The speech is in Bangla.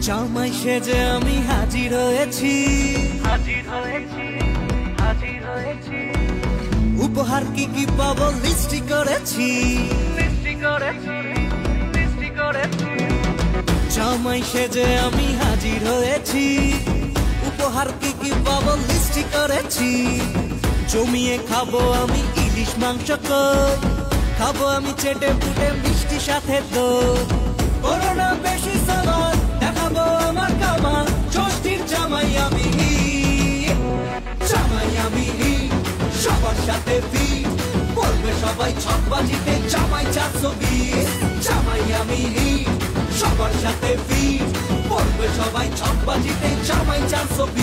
জামাই সেজে আমি হাজির হয়েছি, উপহার কি কি পাবো লিস্টি করেছি। জামাই সেজে আমি হাজির হয়েছি, উপহার কি কি পাবো লিস্টি করেছি। জমিয়ে খাবো আমি ইলিশ মাংস কই, খাবো আমি চেটে পুটে মিষ্টি সাথে দই। করোনা বেশি সামান দেখাবো আমার কামান, ষষ্ঠীর জামাই আমি, জামাই আমি সবার সাথে ফিট, বলবে সবাই ছকবাজিতে জামাই 420। জামাই আমি সবার সাথে ফিট, বলবে সবাই ছকবাজিতে জামাই 420।